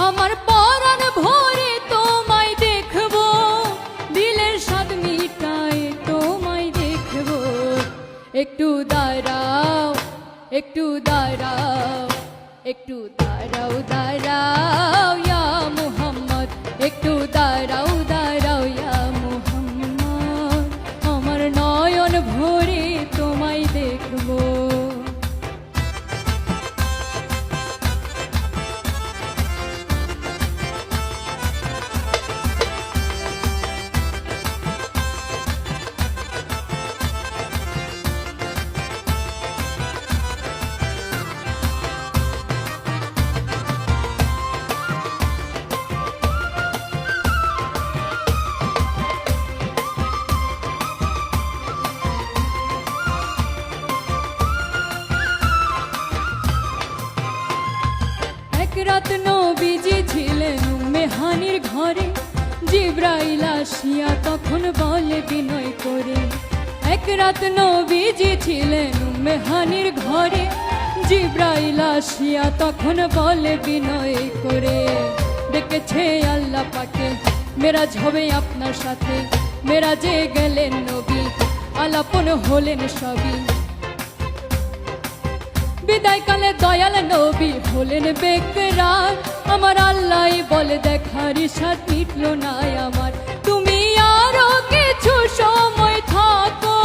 আমার পরাণ ভরে তোমায় দেখবো, দিলের স্বাদ মিটায় তোমায় দেখবো। একটু দাঁড়াও, একটু দাঁড়াও, একটু দাঁড়াও দাঁড়াও ইয়া মুহাম্মদ, একটু দাঁড়াও দাঁড়াও ইয়া মুহাম্মদ, আমার নয়ন ভরে তোমায় দেখবো। রাত নবীজি ছিলেন উম্মে হানির ঘরে, জিবরাইল আসিয়া তখন বলে বিনয় করে। এক রাত নবীজি ছিলেন উম্মে হানির ঘরে, জিবরাইল আসিয়া তখন বলে বিনয় করে। ডেকেছে আল্লাহ পাকে মেরাজ হবে আপনার সাথে, মেরাজে গেলেন নবী আলাপন হলেন সবই। বিদায়কালে দয়াল নবী হলেন বেকরার, আমার আল্লাহ বলে দেখার ইশাত মিটল না আমার, তুমি আরো কিছু সময় থাকো,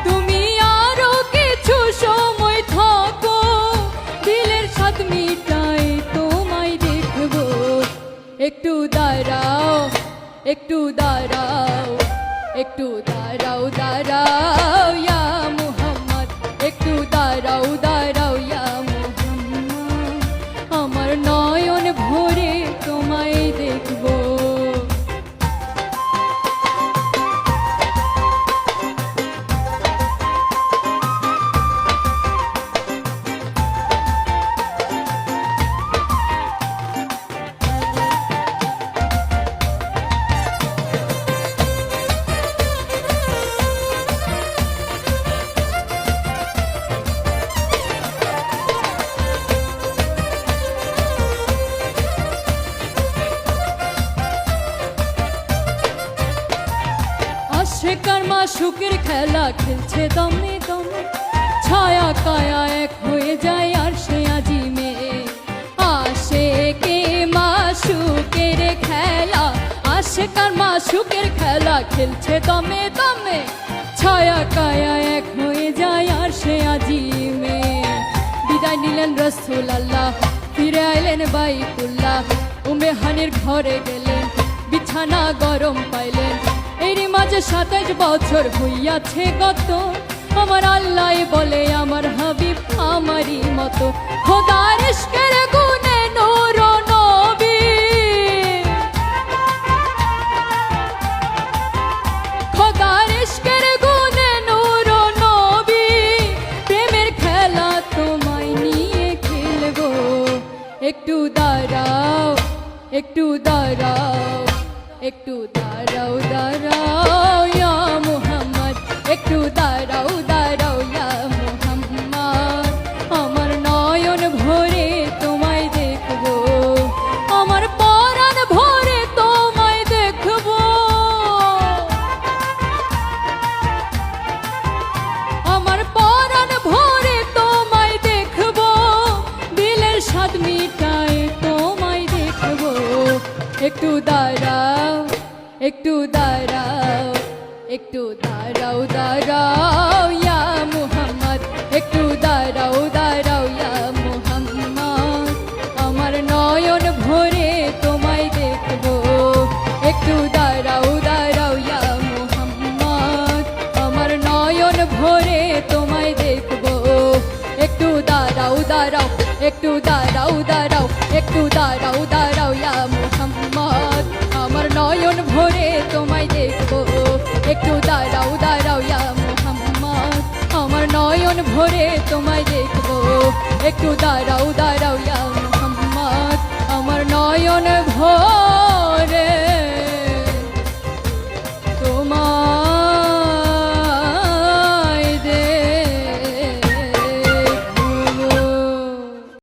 তুমি আরো কিছু সময় থাকো, দিলের স্বাদ মিটায় তোমায় দেখবো। একটু দাঁড়াও, একটু দাঁড়াও, একটু দাঁড়াও দাঁড়াও ইয়া মুহাম্মদ, একটু দাঁড়াও দাঁড়াও ইয়া মুহাম্মদ, আমার নয়ন ভরে তোমায় দেখবো। আশিকার মাশুকের খেলা খেলছে দমে দমে, ছায়া কায়া এক হয়ে যায় আর সে আজিমে। আশিকে মাশুকের খেলা, আশিকার মাশুকের খেলা খেলছে দমে দমে, ছায়া কায়া এক হয়ে যায় আর সে আজিমে। বিদায় নিলেন রাসূল আল্লাহ, ফিরে আইলেন বাইতুল্লাহ, উম্মে হানির ঘরে গেলেন, বিছানা গরম পাইলেন। এরই মাঝে 27 বছর হইয়াছে গত, আমার আল্লাহ বলে আমার হাবিব আমারই মতো, খোদার ইশকের গুণে নূর নবী, খোদার ইশকের গুণে নূর নবী, প্রেমের খেলা তোমায় নিয়ে খেলবো। একটু দাঁড়াও, একটু দাঁড়াও, একটু দাঁড়াও দাঁড়াও ইয়া মুহাম্মদ, একটু দাঁড়াও দাঁড়াও ইয়া মুহাম্মদ, আমার নয়ন ভরে তোমায় দেখবো, আমার পরাণ ভরে তোমায় দেখবো, আমার পরাণ ভরে তোমায় দেখবো, দিলের স্বাদ মিটায় তোমায় দেখবো। একটু দাঁড়াও, একটু দাঁড়াও, একটু দাঁড়াও দাঁড়াও ইয়া মুহাম্মদ, একটু দাঁড়াও দাঁড়াও ইয়া মুহাম্মদ, আমার নয়ন ভরে তোমায় দেখবো। একটু দাঁড়াও দাঁড়াও ইয়া মুহাম্মদ, আমার নয়ন ভরে তোমায় দেখবো। একটু দাঁড়াও দাঁড়াও, একটু দাঁড়াও দাঁড়াও, একটু দাঁড়াও দাঁড়াও ইয়া মুহাম্মদ, আমার নয়ন ভরে তোমায় দেখবো। একটু দাঁড়াও দাঁড়াও ইয়া মুহাম্মদ, আমার নয়ন ভরে তোমায় দেখবো। একটু দাঁড়াও দাঁড়াও ইয়া মুহাম্মদ, আমার নয়ন ভরে